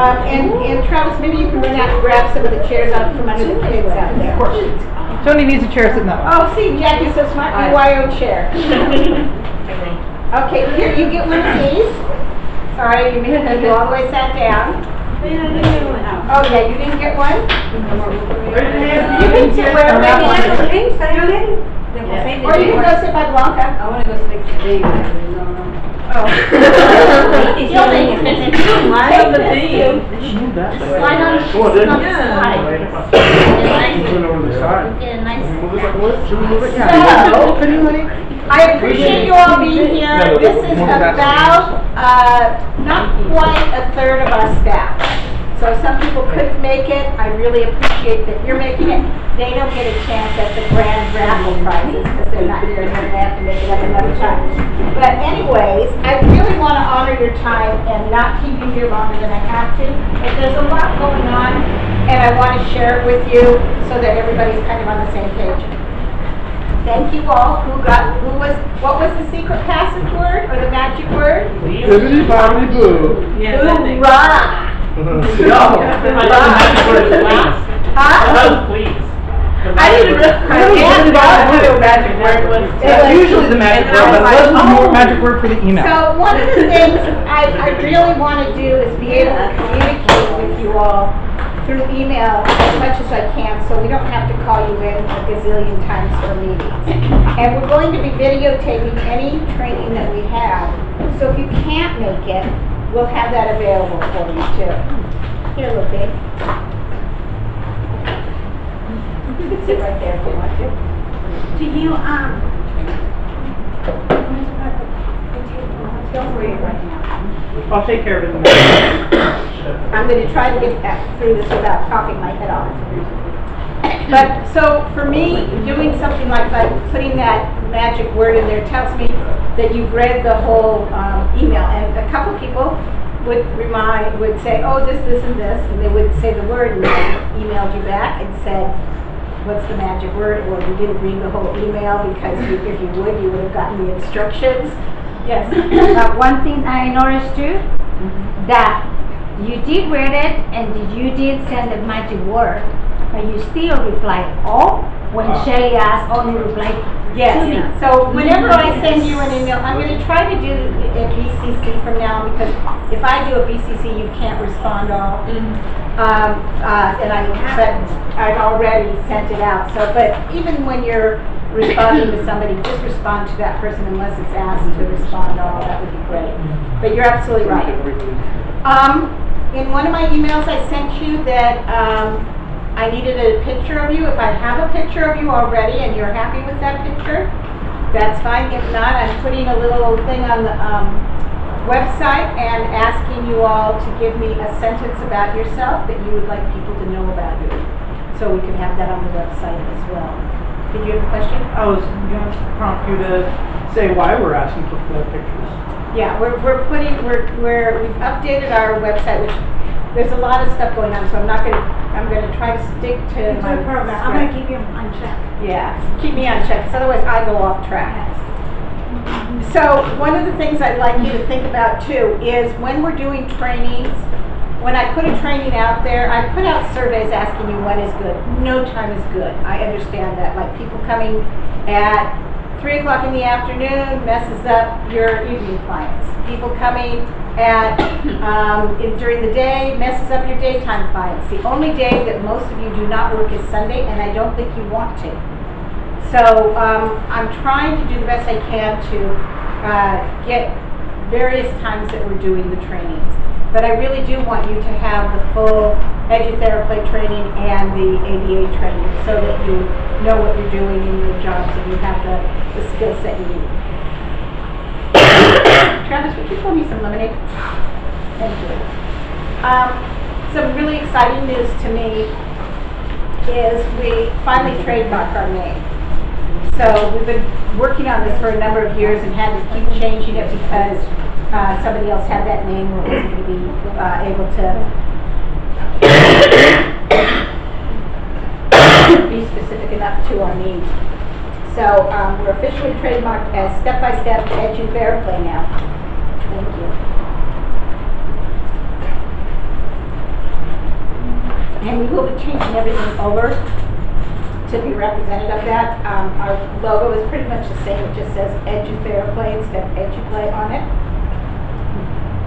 And Travis, maybe you can run out and grab some of the chairs out from under the kids out there. Of course. Tony needs a chair sitting that way. Oh, see, Jackie's so smart, BYO chair. Okay, here, you get one of these. Sorry, you all the way sat down. Oh, yeah, you didn't get one? You can sit wherever you want. Or you can go sit by Blanca. I want to go sleep today. Oh. You'll make it. Slide on the beam. Slide on the slide. Get a nice. So, I appreciate you all being here. This is about, not quite a third of our staff. So some people couldn't make it. I really appreciate that you're making it. They don't get a chance at the grand raffle prizes because they're not here and they're going to have to make it up another time. But anyways, I really want to honor your time and not keep you here longer than I have to. But there's a lot going on and I want to share it with you so that everybody's kind of on the same page. Thank you all. What was the secret passage word or the magic word? Bibbidi bobbidi boo. Hoorah! Please. I didn't realize the magic word was. That's usually the magic word, but it wasn't the magic word for the email. So one of the things I really want to do is be able to communicate with you all through email as much as I can, so we don't have to call you in a gazillion times for meetings. And we're going to be videotaping any training that we have, so if you can't make it, we'll have that available for you too. Here, look, babe. You can sit right there if you want to. Do you, Don't worry right now. I'll take care of it in the morning. I'm going to try to get through this without coughing my head off. But, so, for me, doing something like that, putting that magic word in there tells me that you've read the whole email. And a couple people would say, oh, this, and this, and they would say the word, and they emailed you back and said, what's the magic word? Or you didn't read the whole email because if you would have gotten the instructions. Yes. One thing I noticed too, that you did read it and you did send the magic word, but you still replied all when Shelly asked, only replied yes. to me. So whenever I send you an email, I'm going to try to do a BCC from now, because if I do a BCC, you can't respond all. And I've already sent it out. So, but even when you're responding to somebody, just respond to that person unless it's asked to respond all. That would be great. But you're absolutely right. In one of my emails I sent you that I needed a picture of you. If I have a picture of you already and you're happy with that picture, that's fine. If not, I'm putting a little thing on the website and asking you all to give me a sentence about yourself that you would like people to know about you. So we can have that on the website as well. Did you have a question? I was going to prompt you to say why we're asking for the pictures. Yeah, we've updated our website, which there's a lot of stuff going on, so I'm going to try to stick to my program. I'm going to keep you on track. Yeah, keep me on check, because otherwise I go off track. So one of the things I'd like you to think about too is when we're doing trainings, when I put a training out there, I put out surveys asking you when is good. No time is good. I understand that. Like people coming at 3 o'clock in the afternoon messes up your evening clients. People coming at during the day messes up your daytime clients. The only day that most of you do not work is Sunday, and I don't think you want to. So I'm trying to do the best I can to get various times that we're doing the trainings. But I really do want you to have the full EDU-Ther-A-Play training and the ADA training so that you know what you're doing in your jobs and you have the skill set you need. Travis, would you pour me some lemonade? Thank you. Some really exciting news to me is we finally trademarked our name. So we've been working on this for a number of years and had to keep changing it because somebody else had that name or wasn't going to be able to be specific enough to our needs. So we're officially trademarked as Step by Step EDU-Ther-A-Play now. Thank you. And we will be changing everything over to be representative of that. Our logo is pretty much the same, it just says EDU-Ther-A-Play instead of EDU-Play on it.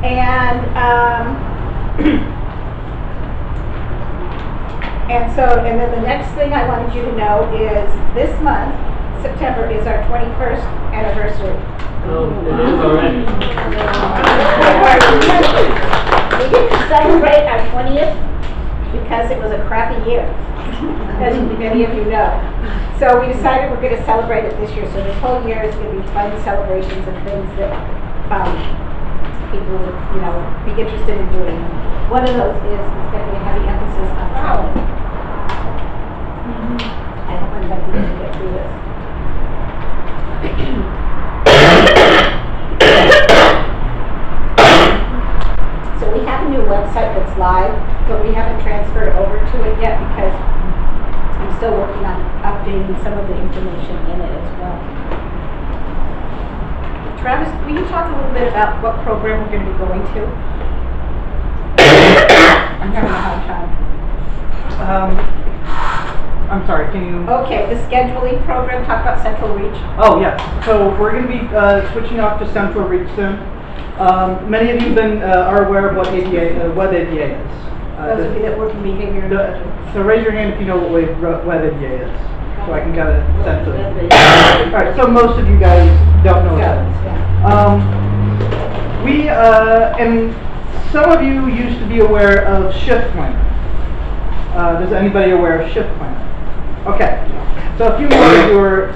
And, and then the next thing I wanted you to know is this month, September, is our 21st anniversary. Oh, it is already. We didn't celebrate our 20th because it was a crappy year, as many of you know. So we decided we're going to celebrate it this year. So this whole year is going to be fun celebrations and things that people would, be interested in doing. One of those is going to be a heavy emphasis on traveling. I hope I'm going to be able to get through this. So we have a new website that's live, but we haven't transferred over to it yet because I'm still working on updating some of the information in it as well. Travis, will you talk a little bit about what program we're going to be going to? I'm having a hard time. I'm sorry, can you? Okay, the scheduling program, talk about Central Reach. Oh, yes. So we're going to be switching off to Central Reach soon. Many of you are aware of what Web ADA is. Those of you that work in behavior intervention. So raise your hand if you know what Web ADA is, so I can get a sense of it. All right, so most of you guys don't know what that is. And some of you used to be aware of Shift Planner. Is anybody aware of Shift Planner? Okay, so a few more of you are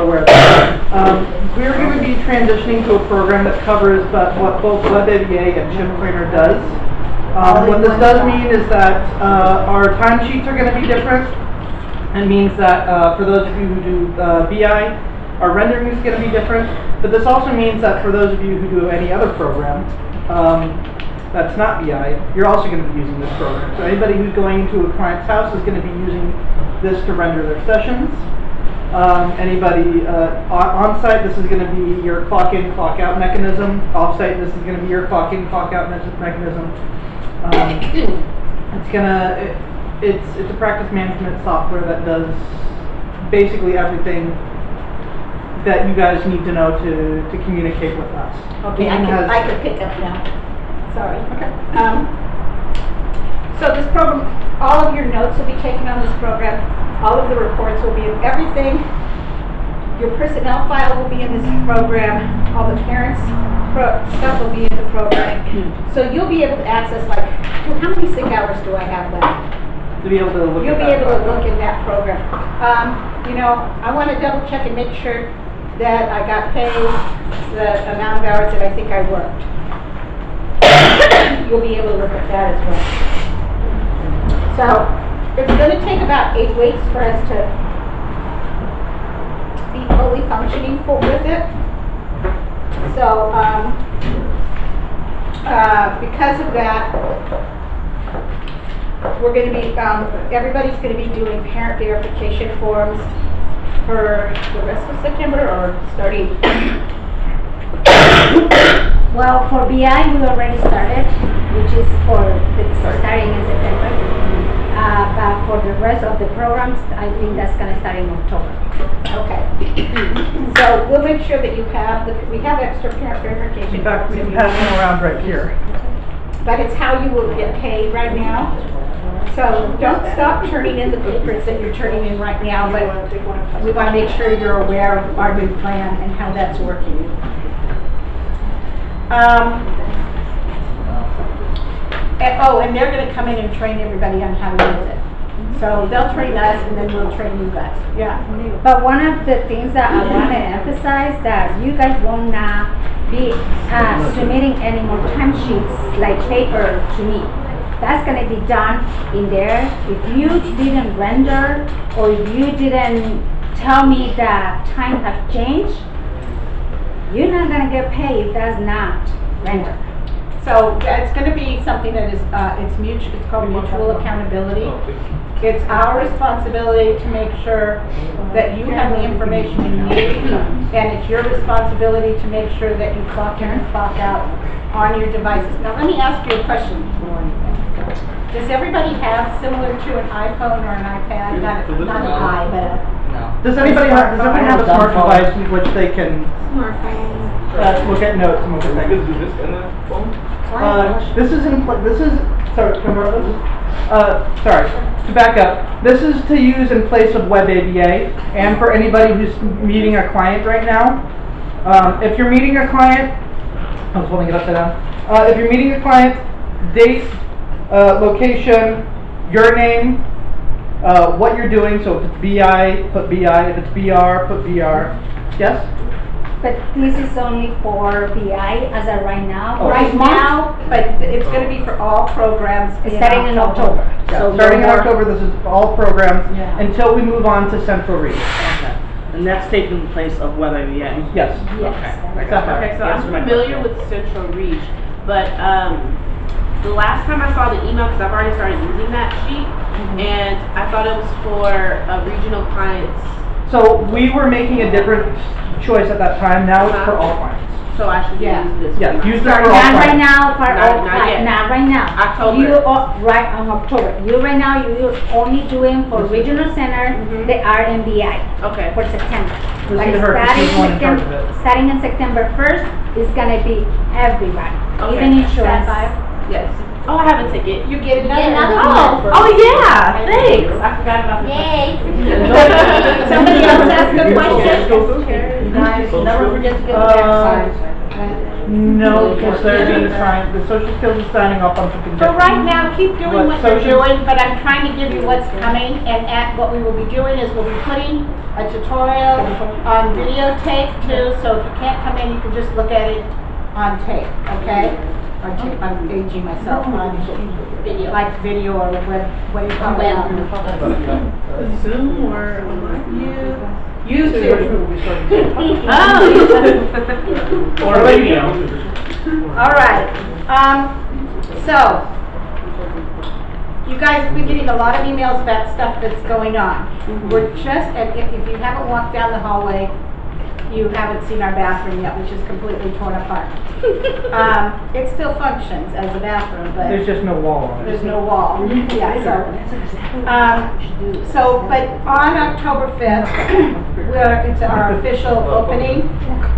aware of that. We're going to be transitioning to a program that covers what both Web ADA and Shift Planner does. What this does mean is that our timesheets are going to be different. It means that for those of you who do BI, our rendering is going to be different. But this also means that for those of you who do any other program that's not BI, you're also going to be using this program. So anybody who's going into a client's house is going to be using this to render their sessions. Anybody on-site, this is going to be your clock-in, clock-out mechanism. Off-site, this is going to be your clock-in, clock-out mechanism. It's a practice management software that does basically everything that you guys need to know to communicate with us. Okay, I can pick up now. Sorry. Okay. So this program, all of your notes will be taken on this program. All of the reports will be in everything. Your personnel file will be in this program. All the parents' stuff will be in the program. So you'll be able to access, like, how many sick hours do I have left? To be able to look You'll be able to look in that program. I want to double check and make sure that I got paid the amount of hours that I think I worked. You'll be able to look at that as well. So it's going to take about 8 weeks for us to be fully functioning with it. So because of that, we're going to be, everybody's going to be doing parent verification forms for the rest of September or starting? Well, for BI, we already started, which is starting in September. But for the rest of the programs, I think that's going to start in October. Okay. So we'll make sure that you have we have extra parent verification. In fact, we can pass them around right here. But it's how you will get paid right now. So don't stop turning in the papers that you're turning in right now, but we want to make sure you're aware of our new plan and how that's working. And they're going to come in and train everybody on how to use it. So they'll train us and then we'll train you guys. Yeah. But one of the things that I want to emphasize that you guys will not be submitting any more timesheets like paper to me. That's going to be done in there. If you didn't render or if you didn't tell me that time has changed, you're not going to get paid if that's not rendered. So it's going to be something that is it's called mutual accountability. It's our responsibility to make sure that you have the information you need, and it's your responsibility to make sure that you clock in and clock out on your devices. Now let me ask you a question. Does everybody have similar to an iPhone or an iPad? Not an I, but a. Does anybody have a smart device with which they can look at notes and look at things? do this in the phone? This is sorry, sorry, to back up, this is to use in place of Web ABA, and for anybody who's meeting a client right now. If you're meeting a client, I was holding it upside down. If you're meeting a client, date, location, your name, what you're doing, so if it's BI, put BI, if it's BR, put BR. Yes? But this is only for BI as of right now. Oh. Right now, but it's gonna be for all programs Starting in October. Yeah, starting in October, this is all programs, Yeah. until we move on to Central Reach. Okay. And that's taking place of Web ABA. Yes. Yes. Exactly. Okay, so I'm That's my familiar question. with Central Reach, but the last time I saw the email, because I've already started using that sheet, and I thought it was for regional clients, So we were making a different choice at that time, now it's for all clients. so I should Yeah. use this. Yeah, one. use that for all Not right clients. now for Not- all not clients, yet. not right now. October. You are right on October. You right now, you're only doing for regional center, Mhm. the RMBI Okay. for September. Listen Like to her, 'cause she's the one in charge of it. starting in September 1st, it's gonna be everybody, Okay. even insurance. Yes. Oh, I have a ticket. You get another. Oh, oh yeah, thanks. I forgot about the. Yay. Somebody else ask a question? Guys, never forget to get the Uh, exercise. No, because they're being signed, the social skills is signing off on something For different. right now, keep doing What, what you're social? doing, but I'm trying to give you what's coming, and what we will be doing is we'll be putting a tutorial on videotape too, so if you can't come in, you can just look at it on tape, okay? Or tape, I'm aging myself, on video, like video or what do you call it? Zoom or online? YouTube. Oh. Or video. All right, so, you guys have been getting a lot of emails about stuff that's going on. We're just, and if you haven't walked down the hallway, you haven't seen our bathroom yet, which is completely torn apart. It still functions as a bathroom, but There's just no wall on it. there's no wall. Yeah, but on October 5th, it's our official opening,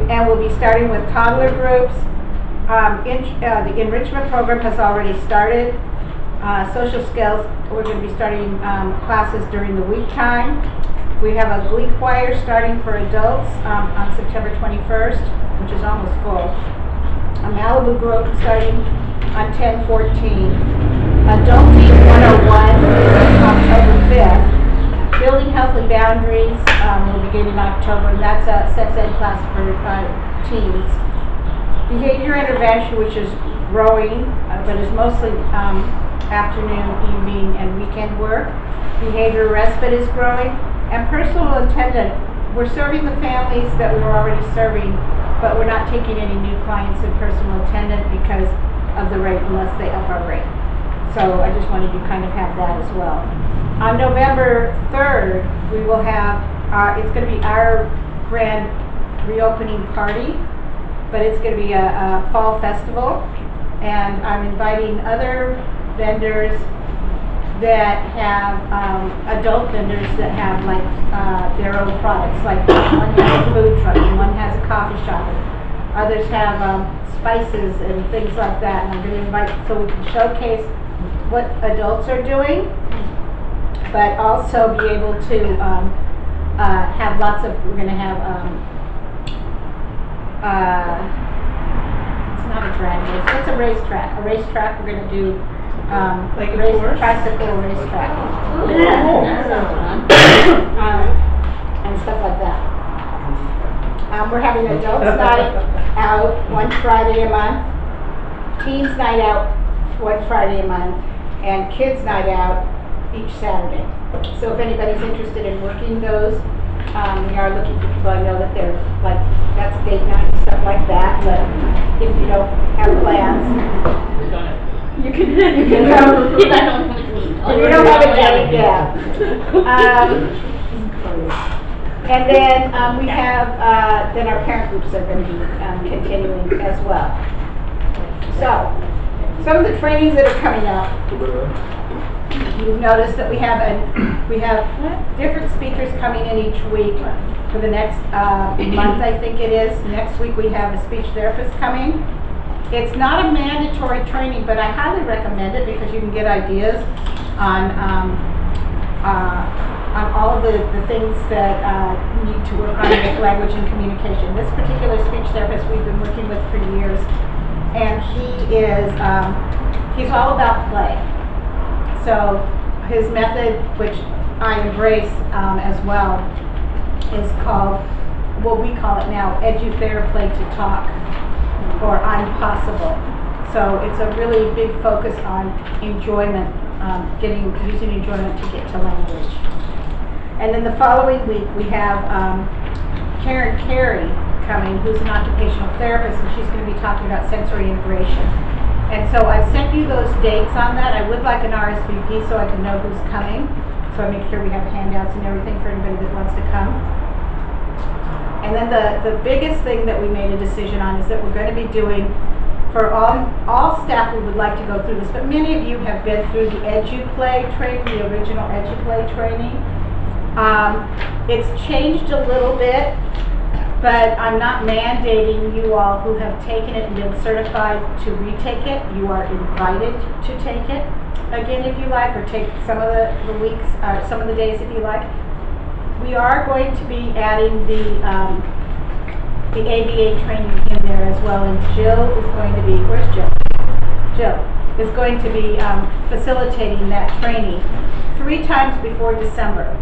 and we'll be starting with toddler groups. The enrichment program has already started. Social skills, we're going to be starting classes during the week time. We have a glee choir starting for adults on September 21st, which is almost full. A Malibu group starting on 10/14. Adulting 101 October 5th. Building healthy boundaries will begin in October, and that's a sex ed class for teens. Behavior intervention, which is growing, but is mostly afternoon, evening, and weekend work. Behavior respite is growing. And personal attendant, we're serving the families that we were already serving, but we're not taking any new clients in personal attendant because of the rate, unless they up our rate. So I just wanted to kind of have that as well. On November 3rd, we will have, it's going to be our grand reopening party, but it's going to be a fall festival, and I'm inviting other vendors that have, adult vendors that have like their own products, like one has a food truck and one has a coffee shop. Others have spices and things like that, and I'm going to invite so we can showcase what adults are doing, but also be able to have lots of, we're going to have, it's not a drag race, it's a racetrack. A racetrack, we're going to do Like a course? tricycle racetrack. And stuff like that. We're having adults night out one Friday a month, teens night out one Friday a month, and kids night out each Saturday. So if anybody's interested in working those, we are looking for people. I know that they're like, that's date night and stuff like that, but if you don't have plans, We've done it. you can come. If you don't have a date, yeah. And then we have, then our parent groups are going to be continuing as well. So, Some of the trainings that are coming up, you've noticed that we have different speakers coming in each week for the next month, I think it is. Next week we have a speech therapist coming. It's not a mandatory training, but I highly recommend it because you can get ideas on all of the things that you need to work on with language and communication. This particular speech therapist we've been working with for years, and he's all about play. So his method, which I embrace as well, is called, what we call it now, EDU-Ther-A-Play to talk, or I'm possible. So it's a really big focus on enjoyment, using enjoyment to get to language. And then the following week we have Karen Carey coming, who's an occupational therapist, and she's going to be talking about sensory integration. And so I've sent you those dates on that. I would like an RSVP so I can know who's coming. So I make sure we have handouts and everything for anybody that wants to come. And then the biggest thing that we made a decision on is that we're going to be doing, for all staff, we would like to go through this, but many of you have been through the EDU-Play training, the original EDU-Play training. It's changed a little bit, but I'm not mandating you all who have taken it and been certified to retake it. You are invited to take it again if you like, or take some of the weeks, some of the days if you like. We are going to be adding the ABA training in there as well, and Jill is going to be, where's Jill? Jill is going to be facilitating that training 3 times before December.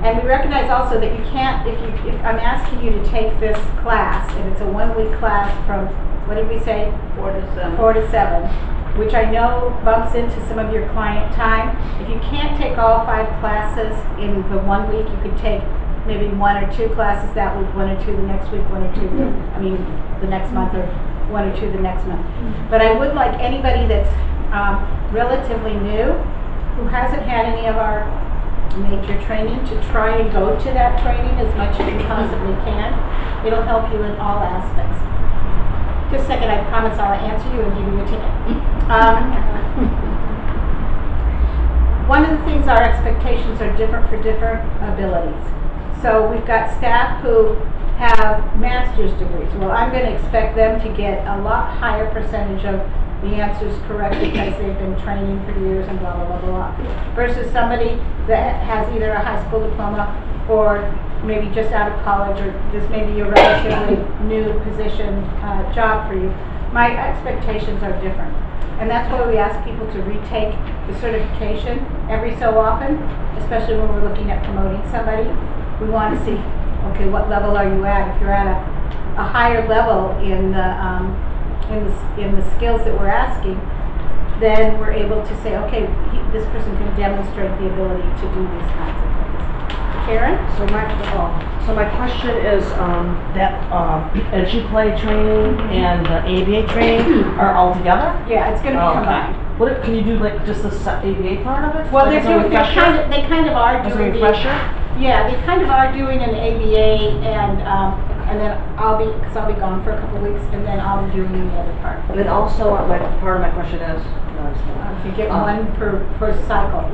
And we recognize also that you can't, if I'm asking you to take this class, and it's a 1-week class from, what did we say? 4 to 7, which I know bumps into some of your client time. If you can't take all 5 classes in the 1 week, you could take maybe 1 or 2 classes that week, 1 or 2 the next week, 1 or 2, the next month, or 1 or 2 the next month. But I would like anybody that's relatively new, who hasn't had any of our major training, to try and go to that training as much as you possibly can. It'll help you in all aspects. Just a second, I promise I'll answer you and give you a ticket. One of the things, our expectations are different for different abilities. So we've got staff who have master's degrees. Well, I'm going to expect them to get a lot higher percentage of the answers correct because they've been training for years and blah, blah, blah, blah, versus somebody that has either a high school diploma or maybe just out of college, or this may be a relatively new position, job for you. My expectations are different. And that's why we ask people to retake the certification every so often, especially when we're looking at promoting somebody. We want to see, okay, what level are you at? If you're at a higher level in the skills that we're asking, then we're able to say, okay, this person can demonstrate the ability to do these kinds of things. Karen? So my question is, that EDU-Play training and the ABA training are all together? Yeah, it's going to be combined. What can you do, like just the ABA part of it? Well, like they kind of are as a doing refresher? Yeah, they kind of are doing an ABA, and then I'll be gone for a couple of weeks, and then I'll be doing the other part. And then also, like, part of my question is, You get one per cycle.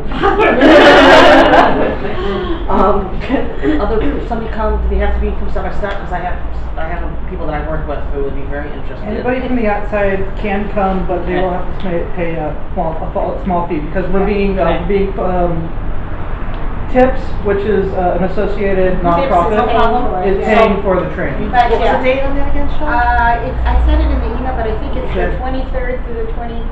Somebody come, do they have to be from step by step? Because I have people that I work with who would be very interested. Anybody from the outside can come, but they will have to pay a small fee, because we're being TIPS, which is an associated nonprofit, is paying for the training. But, What was the date on that again, Sean? I said it in the email, but I think it's the 23rd through the 23rd.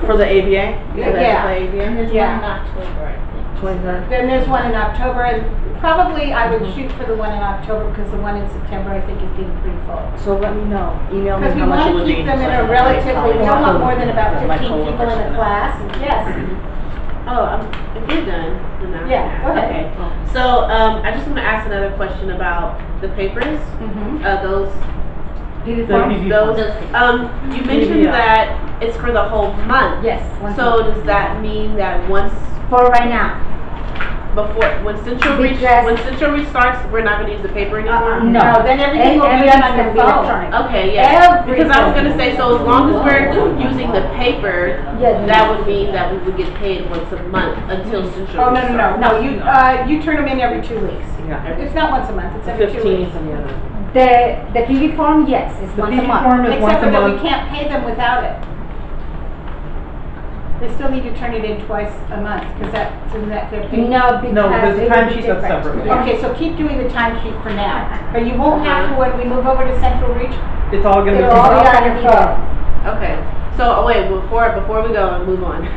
For the ABA? Yeah. ABA? There's Yeah. one in October, I think. 23rd? Then there's one in October, and probably I would shoot for the one in October, because the one in September I think is getting pretty full. So let me know. Email me Because we how much it want to would be. keep them in so I a can relatively, we don't want more than about my 15 people in coworkers a and class. Yes. Oh, if you're done, then I'm Yeah, go ahead. Okay. So, I just want to ask another question about the papers. Those, you mentioned Yeah. that it's for the whole month. Yes. So does that mean that once, For right now. before, when Central Reach, Because- when Central Reach starts, we're not gonna use the paper anymore? No. Then everything will be Everything's done on your gonna be phone. electronic. Okay, yeah, because I was Everything. gonna say, so as long as we're using the paper, Yeah. that would mean that we would get paid once a month until Central Oh, Reach no, starts. no, you turn them in every 2 weeks. Yeah. It's not once a month, it's every 2 weeks. 15th and the other. The PV form, yes, it's The once a PV month. form is once Except a for that we month. can't pay them without it. They still need to turn it in twice a month, because isn't that their pay? No, because No, there's a it will time be sheet that's different. separate. Yeah. Okay, so keep doing the timesheet for now, but you won't have to when we move over to Central Reach. It's all gonna be. It'll all be all on gonna your be phone. Okay, so, wait, before we go and move on.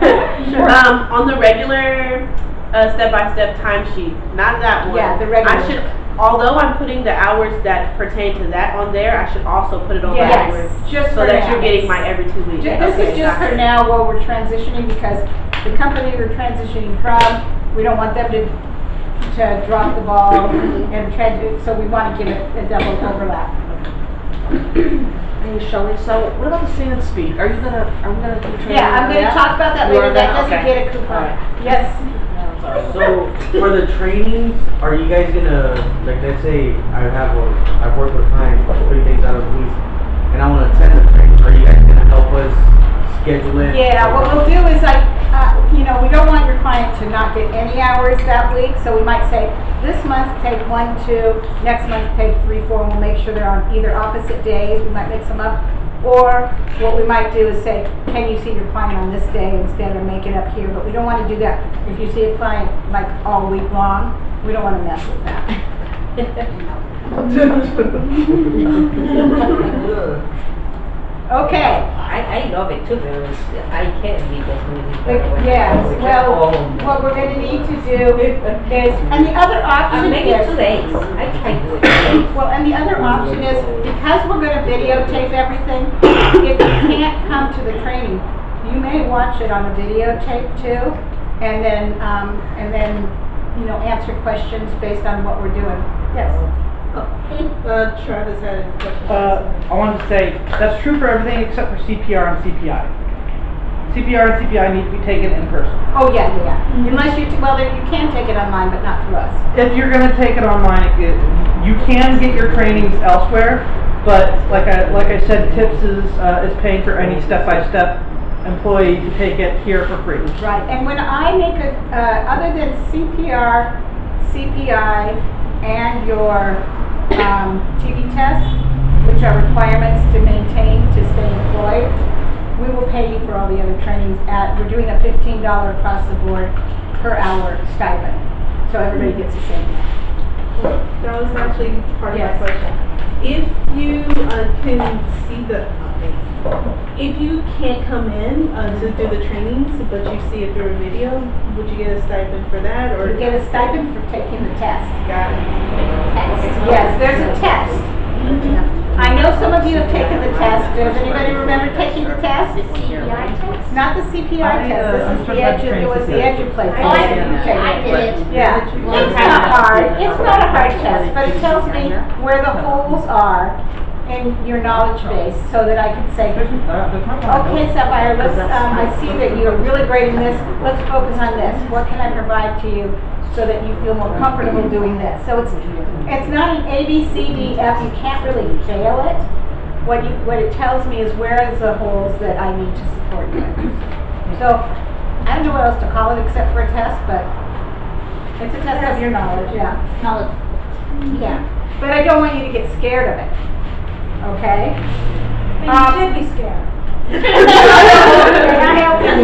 Sure. On the regular, step-by-step timesheet, not that one. Yeah, the regular. I should, although I'm putting the hours that pertain to that on there, I should also put it on Yes, my hours. just So for that now. you're getting my every 2 weeks. This Okay, is just got for it. now while we're transitioning, because the company we're transitioning from, we don't want them to drop the ball and so we want to give it a double overlap. Hey Shelley, so what about the sing and speak? Are we gonna do training? Yeah, I'm on gonna that? talk about that You later, are that gonna- doesn't okay. get a coupon. Alright. Yes, So for the trainings, are you guys gonna, like, let's say I work with a client 3 days out of the week, and I wanna attend the training, are you guys gonna help us schedule it? yeah, what we'll do is we don't want your client to not get any hours that week, so we might say, this month take 1, 2, next month take 3, 4, and we'll make sure they're on either opposite days, we might mix them up. Or what we might do is say, can you see your client on this day instead of make it up here, but we don't want to do that. If you see a client like all week long, we don't want to mess with that. Okay. I love it too, because I can because Yes, well, what we're gonna need to do is, and the other option Maybe 2 is, days, I can do it. well, and the other option is, because we're gonna videotape everything, if you can't come to the training, you may watch it on a videotape too, and then, answer questions based on what we're doing. Yes? Travis had a question. I wanted to say, that's true for everything except for CPR and CPI. CPR and CPI need to be taken in person. Oh, yeah. Unless you can take it online, but not through us. If you're gonna take it online, you can get your trainings elsewhere, but like I said, TIPS is paying for any step-by-step employee to take it here for free. Right, and when I make other than CPR, CPI, and your TB test, which are requirements to maintain to stay employed, we will pay you for all the other trainings we're doing a $15 across the board per hour stipend. So everybody gets the same. That was actually part of my Yes. question. If you can see if you can't come in to do the trainings, but you see it through a video, would you get a stipend for that, or? You get a stipend for taking the test. Got it. Yes, there's a test. I know some of you have taken the test. Does anybody remember taking the test? Not the CPI test, this is it was the EDU-Ther-A-Play test. Oh, I did it. Yeah, it's not hard, it's not a hard test, but it tells me where the holes are in your knowledge base, so that I can say, okay, Sapphire, I see that you're really great in this, let's focus on this. What can I provide to you so that you feel more comfortable doing this? So it's not an A, B, C, D, F, you can't really fail it. What it tells me is where is the holes that I need to support you in. So, I don't know what else to call it except for a test, but it's a test of your knowledge, yeah. Knowledge. Yeah, but I don't want you to get scared of it, okay? But you should be scared. You're not helping me.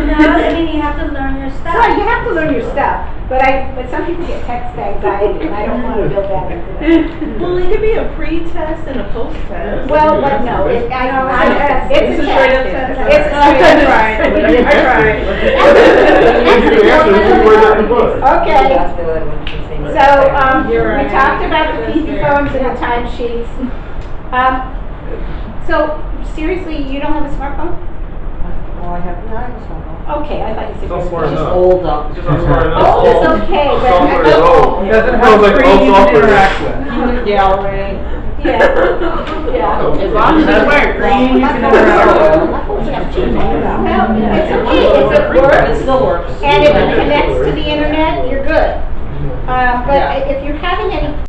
No, I mean, you have to learn your stuff. Well, you have to learn your stuff, but some people get text anxiety, and I don't want to build that into that. Well, it could be a pre-test and a post-test. Well, but no, it's a test. It's a straight-up test. It's a straight-up test. I tried. Okay, so, You're right. we talked about the PC phones and the timesheets. So, seriously, you don't have a smartphone? Well, I have a smartphone. Okay, I thought you said. Software It's just enough. old up. Just not smart enough. Oh, it's okay, but. Software is old. It doesn't Sounds have a like screen old you can software. interact with. Gallery. Yeah. Yeah. As long as it works. Green, you can never have. Well, it's okay, if it works, It still works. and if it connects to the internet, you're good. But if you're having any